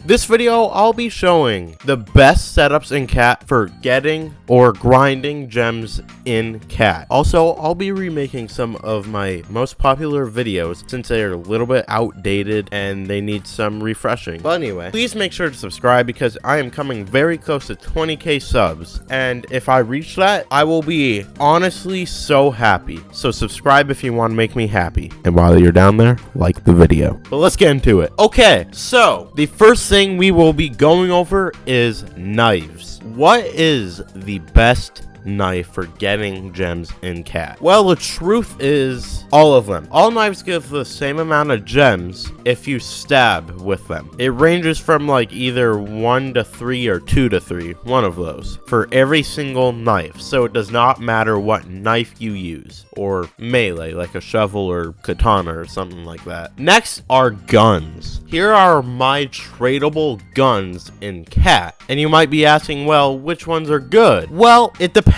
This video, I'll be showing the best setups in Cat for getting or grinding gems in Cat. Also, I'll be remaking some of my most popular videos since they're a little bit outdated and they need some refreshing. But anyway, please make sure to subscribe because I am coming very close to 20k subs, and if I reach that, I will be honestly so happy. So subscribe if you want to make me happy, and while you're down there, like the video. But let's get into it. Okay, so the first thing we will be going over is knives. What is the best knife for getting gems in Cat? Well, the truth is all of them. All knives give the same amount of gems if you stab with them. It ranges from like either 1 to 3 or 2 to 3, one of those, for every single knife. So it does not matter what knife you use, or melee like a shovel or katana or something like that. Next are guns. Here are my tradable guns in Cat, and you might be asking, well, which ones are good? Well, it depends.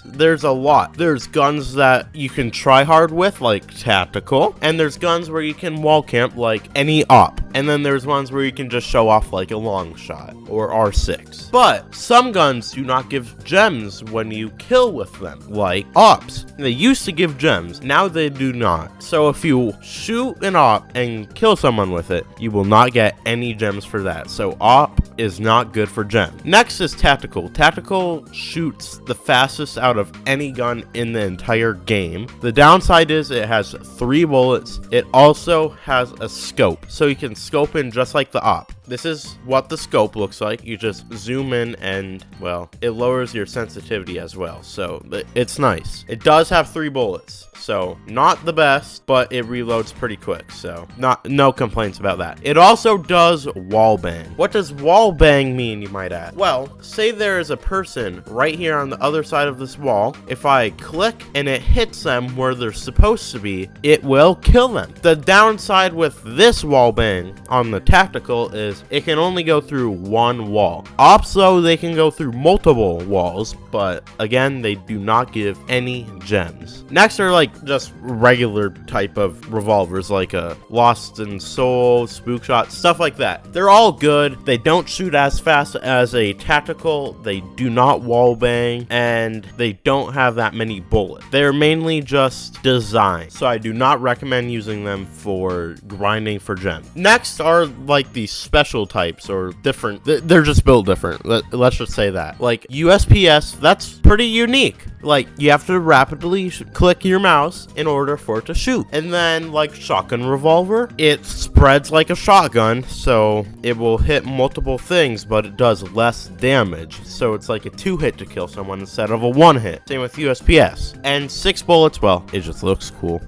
There's a lot. There's guns that you can try hard with, like tactical, and there's guns where you can wall camp like any op, and then there's ones where you can just show off like a long shot or R6. But some guns do not give gems when you kill with them, like ops. They used to give gems, now they do not. So if you shoot an op and kill someone with it, you will not get any gems for that. So op is not good for gems. Next is tactical. Tactical shoots the fastest out of any gun in the entire game. The downside is it has 3 bullets. It also has a scope, so you can scope in just like the op. This is what the scope looks like. You just zoom in and, well, it lowers your sensitivity as well, so it's nice. It does have 3 bullets, so not the best, but it reloads pretty quick, so no complaints about that. It also does wall bang. What does wall bang mean, you might ask? Well, say there is a person right here on the other side of this wall. If I click and it hits them where they're supposed to be, it will kill them. The downside with this wall bang on the tactical is it can only go through 1 wall. Ops, though, they can go through multiple walls, but again, they do not give any gems. Next are like just regular type of revolvers, like a Lost in Soul, Spook Shot, stuff like that. They're all good. They don't shoot as fast as a tactical. They do not wall bang, and they don't have that many bullets. They're mainly just designed, so I do not recommend using them for grinding for gems. Next are like the special types, or different. They're just built different. Let's just say that. Like USPS, that's pretty unique. Like, you have to rapidly click your mouse in order for it to shoot. And then, like shotgun revolver, it spreads like a shotgun, so it will hit multiple things, but it does less damage. So it's like a 2-hit to kill someone instead of a 1-hit. Same with USPS. And 6 bullets, well, it just looks cool.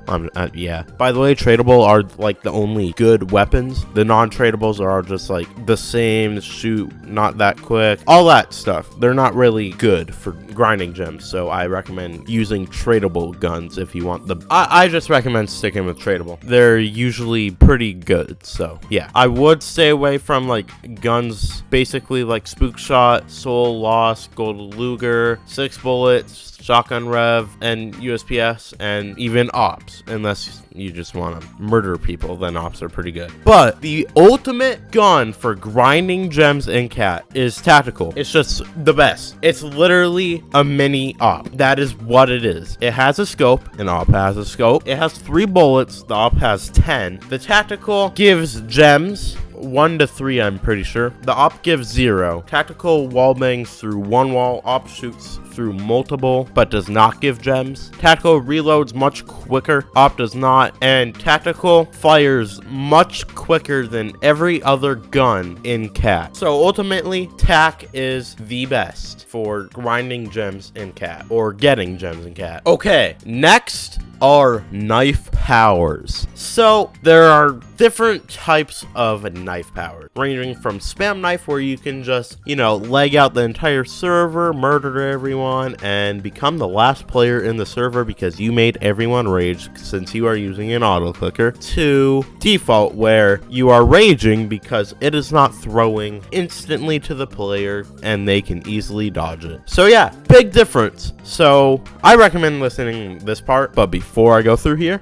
Yeah. By the way, tradable are like the only good weapons. The non-tradables are just like the same, shoot not that quick, all that stuff. They're not really good for grinding gems, so I recommend using tradable guns if you want them. I just recommend sticking with tradable. They're usually pretty good, so yeah. I would stay away from like guns basically like Spook Shot, Soul Lost, Gold Luger, 6 bullets, shotgun rev, and USPS, and even ops, unless you just want to murder people, then ops are pretty good. But the ultimate gun for grinding gems in Cat is tactical. It's just the best. It's literally a mini op. That is what it is. It has a scope. An op has a scope. It has 3 bullets. The op has 10. The tactical gives gems 1 to 3, I'm pretty sure. The op gives 0. Tactical wall bangs through 1 wall. Op shoots through multiple, but does not give gems. Tactical reloads much quicker. Op does not. And tactical fires much quicker than every other gun in Cat. So ultimately, tac is the best for grinding gems in Cat, or getting gems in Cat. Okay, next are knife powers. So there are different types of knife powers, ranging from spam knife, where you can just, leg out the entire server, murder everyone, and become the last player in the server because you made everyone rage since you are using an auto clicker, to default, where you are raging because it is not throwing instantly to the player and they can easily dodge it. So yeah, big difference. So I recommend listening to this part, but before before I go through here,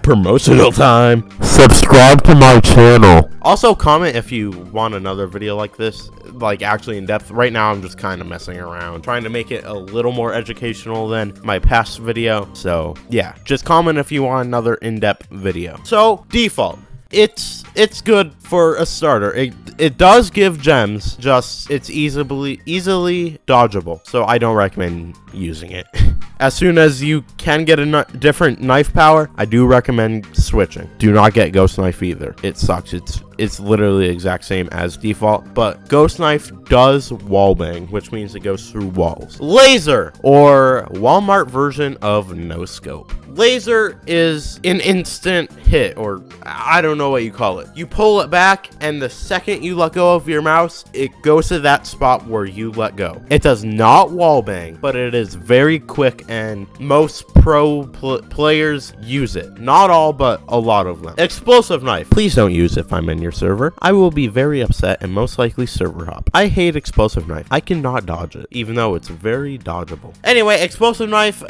promotional time. Subscribe to my channel. Also, comment if you want another video like this, like actually in depth. Right now, I'm just kind of messing around, trying to make it a little more educational than my past video. So yeah, just comment if you want another in-depth video. So default. It's good for a starter. It does give gems, just it's easily dodgeable, so I don't recommend using it. As soon as you can get a different knife power, I do recommend switching. Do not get Ghost Knife either. It sucks. It's literally the exact same as default, but Ghost Knife does wallbang, which means it goes through walls. Laser, or Walmart version of no scope. Laser is an instant hit, or I don't know what you call it. You pull it back, and the second you let go of your mouse, it goes to that spot where you let go. It does not wallbang, but it is very quick, and most pro players use it. Not all, but a lot of them. Explosive Knife. Please don't use it if I'm in your server. I will be very upset and most likely server hop. I hate Explosive Knife. I cannot dodge it, even though it's very dodgeable. Anyway, Explosive Knife,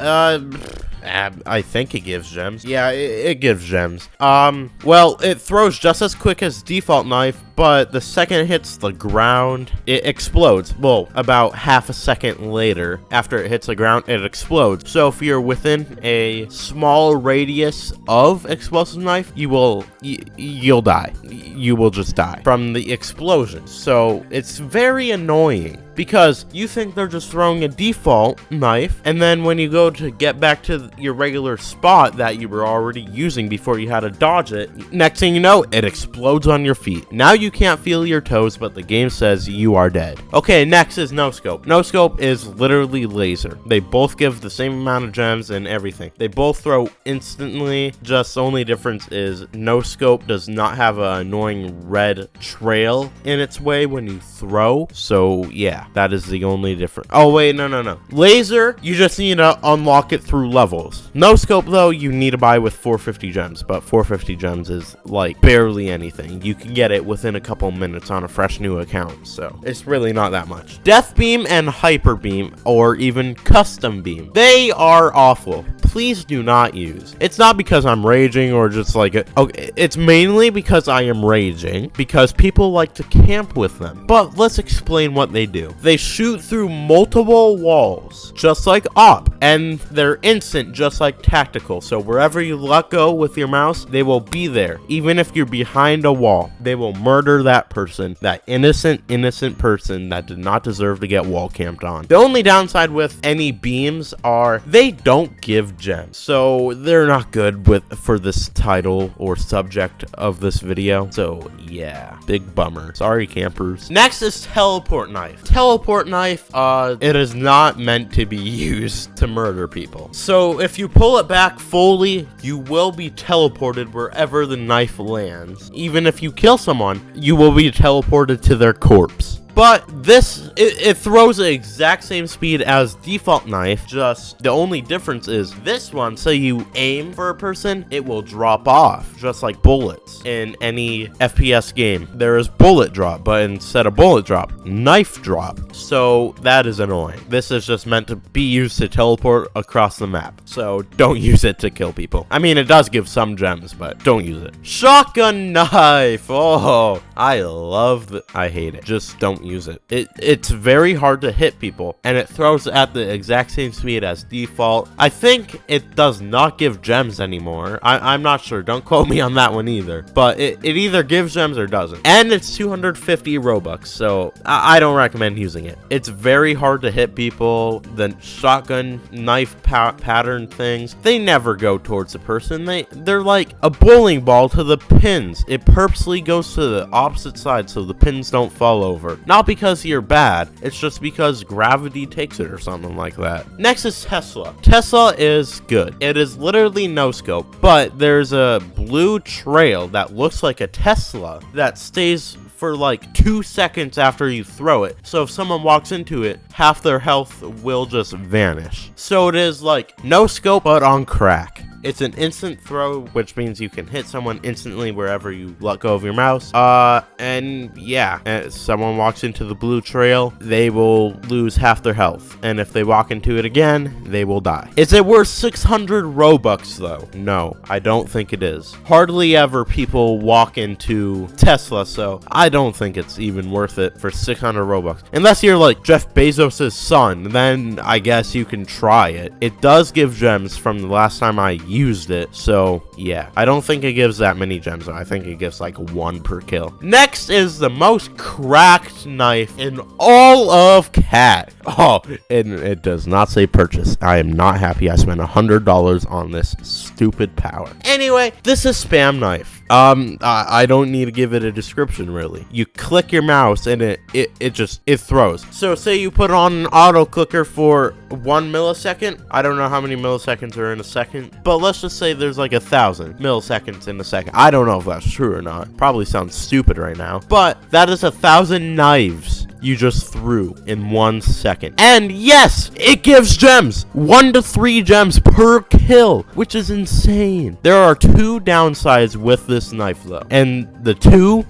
I think it gives gems. Yeah, it gives gems. Well, it throws just as quick as default knife, but the second it hits the ground, it explodes. Well, about half a second later, after it hits the ground, it explodes. So if you're within a small radius of explosive knife, you'll die. You will just die from the explosion. So it's very annoying, because you think they're just throwing a default knife, and then when you go to get back to your regular spot that you were already using before you had to dodge it, next thing you know, it explodes on your feet. Now you can't feel your toes, but the game says you are dead. Okay, next is no scope. No scope is literally laser. They both give the same amount of gems and everything. They both throw instantly, just the only difference is no scope does not have an annoying red trail in its way when you throw. So yeah, that is the only difference. Oh wait, no. Laser, you just need to unlock it through levels. No scope though, you need to buy with 450 gems, but 450 gems is like barely anything. You can get it within a couple minutes on a fresh new account, so it's really not that much. Death Beam and Hyper Beam, or even Custom Beam, they are awful. Please do not use. It's not because I'm raging or just like okay, it's mainly because I am raging because people like to camp with them. But let's explain what they do. They shoot through multiple walls, just like op, and they're instant, just like tactical. So wherever you let go with your mouse, they will be there. Even if you're behind a wall, they will murder that person, that innocent person that did not deserve to get wall camped on. The only downside with any beams are they don't give gems, so they're not good for this title or subject of this video. So yeah, big bummer. Sorry, campers. Next is Teleport Knife. Teleport Knife, it is not meant to be used to murder people. So if you pull it back fully, you will be teleported wherever the knife lands. Even if you kill someone, you will be teleported to their corpse. But this, it throws the exact same speed as default knife, just the only difference is this one, so you aim for a person, it will drop off, just like bullets. In any FPS game, there is bullet drop, but instead of bullet drop, knife drop. So that is annoying. This is just meant to be used to teleport across the map, so don't use it to kill people. I mean, it does give some gems, but don't use it. Shotgun Knife, oh, I hate it. Just don't use it. It's very hard to hit people, and it throws at the exact same speed as default. I think it does not give gems anymore. I'm not sure. Don't quote me on that one either. But it either gives gems or doesn't. And it's 250 Robux, so I don't recommend using it. It's very hard to hit people. The shotgun knife pattern things, they never go towards the person. They're like a bowling ball to the pins. It purposely goes to the opposite side so the pins don't fall over. Not because you're bad, it's just because gravity takes it or something like that. Next is Tesla. Tesla is good. It is literally no scope, but there's a blue trail that looks like a Tesla that stays for like 2 seconds after you throw it. So if someone walks into it, half their health will just vanish. So it is like no scope, but on crack. It's an instant throw, which means you can hit someone instantly wherever you let go of your mouse. And yeah, if someone walks into the blue trail, they will lose half their health. And if they walk into it again, they will die. Is it worth 600 Robux though? No, I don't think it is. Hardly ever people walk into Tesla, so I don't think it's even worth it for 600 Robux. Unless you're like Jeff Bezos' son, then I guess you can try it. It does give gems from the last time I used it, so yeah. I don't think it gives that many gems though. I think it gives like 1 per kill. Next is the most cracked knife in all of Cat. Oh, and it does not say purchase. I am not happy I spent $100 on this stupid power. Anyway, this is spam knife. I don't need to give it a description really. You click your mouse and it throws. So say you put on an auto clicker for 1 millisecond. I don't know how many milliseconds are in a second, but let's just say there's like 1,000 milliseconds in a second. I don't know if that's true or not. Probably sounds stupid right now, but that is 1,000 knives you just threw in 1 second. And yes, it gives gems. 1 to 3 gems per kill, which is insane. There are 2 downsides with this knife though. And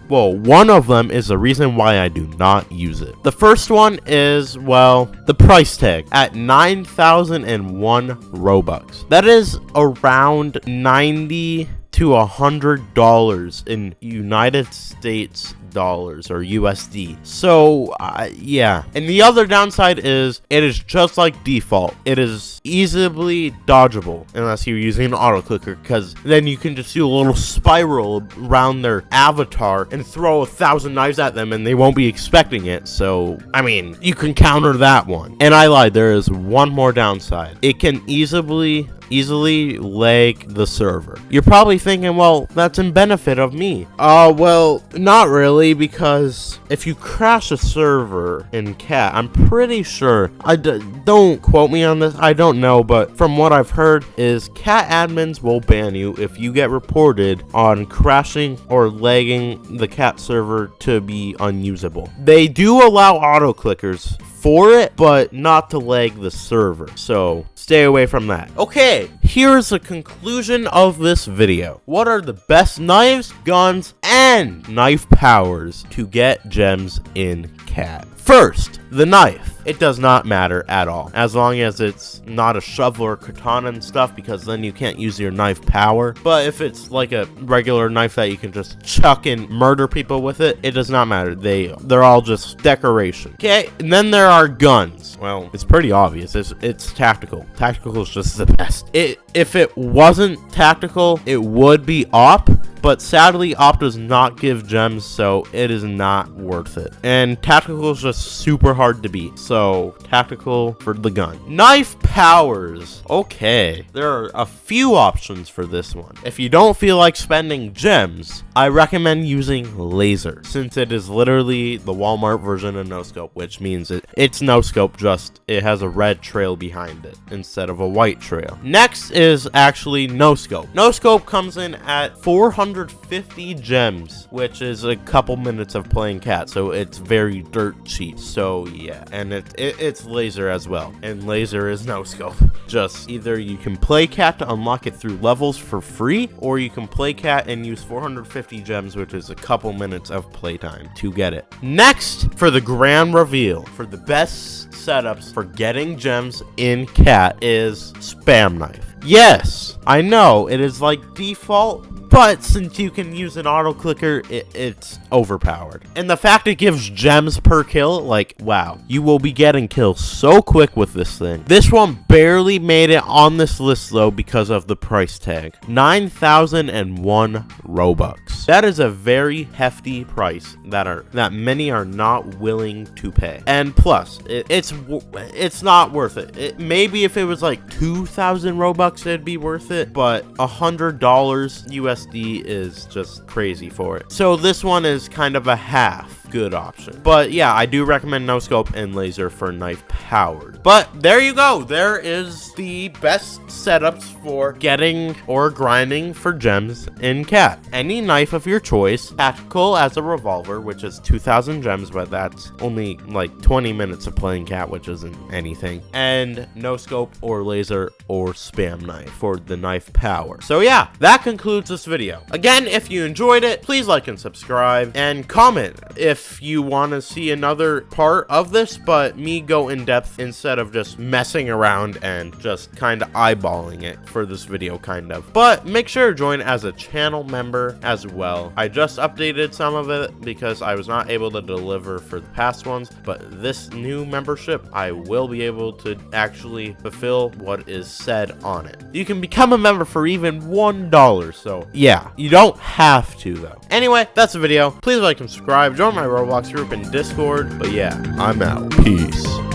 one of them is the reason why I do not use it. The first one is, well, the price tag at 9,001 Robux. That is around 90 to $100 in United States dollars or USD. So yeah. And the other downside is it is just like default. It is easily dodgeable unless you're using an auto clicker, because then you can just do a little spiral around their avatar and throw 1,000 knives at them and they won't be expecting it. So I mean, you can counter that one. And I lied, there is one more downside. It can easily lag the server. You're probably thinking, well, that's in benefit of me. Well, not really, because if you crash a server in Cat, I'm pretty sure, don't quote me on this, I don't know, but from what I've heard is Cat admins will ban you if you get reported on crashing or lagging the Cat server to be unusable. They do allow auto clickers for it, but not to lag the server, so stay away from that. Okay, here's the conclusion of this video. What are the best knives, guns, and knife powers to get gems in Cat? First, the knife. It does not matter at all, as long as it's not a shovel or katana and stuff, because then you can't use your knife power. But if it's like a regular knife that you can just chuck and murder people with it, it does not matter. They're all just decoration. Okay, and then there are guns. Well, it's pretty obvious. It's tactical. Tactical is just the best. If it wasn't tactical, it would be op. But sadly, op does not give gems, so it is not worth it. And tactical is just super hard to beat, so tactical for the gun. Knife powers. Okay, there are a few options for this one. If you don't feel like spending gems, I recommend using laser, since it is literally the Walmart version of no scope, which means it's no scope, just it has a red trail behind it instead of a white trail. Next is actually no scope. No scope comes in at 450 gems, which is a couple minutes of playing Cat, so it's very dirt cheap. So yeah, and it's laser as well, and laser is no scope. Just either you can play Cat to unlock it through levels for free, or you can play Cat and use 450 gems, which is a couple minutes of playtime to get it. Next, for the grand reveal, for the best setups for getting gems in Cat is spam knife. Yes, I know it is like default, but since you can use an auto clicker, it's overpowered. And the fact it gives gems per kill, like, wow, you will be getting kills so quick with this thing. This one barely made it on this list though because of the price tag. 9,001 Robux. That is a very hefty price that many are not willing to pay. And plus, it's not worth it. Maybe if it was like 2,000 Robux, it'd be worth it, but $100 USD is just crazy for it. So this one is kind of a half. good option. But yeah, I do recommend no scope and laser for knife powered. But there you go. There is the best setups for getting or grinding for gems in Cat. Any knife of your choice, tactical as a revolver, which is 2,000 gems, but that's only like 20 minutes of playing Cat, which isn't anything. And no scope or laser or spam knife for the knife power. So yeah, that concludes this video. Again, if you enjoyed it, please like and subscribe and comment if you want to see another part of this, but me go in depth instead of just messing around and just kind of eyeballing it for this video, kind of. But make sure to join as a channel member as well. I just updated some of it because I was not able to deliver for the past ones, but this new membership, I will be able to actually fulfill what is said on it. You can become a member for even $1, so yeah, you don't have to though. Anyway, that's the video. Please like and subscribe, join my Roblox group and Discord, but yeah, I'm out. Peace.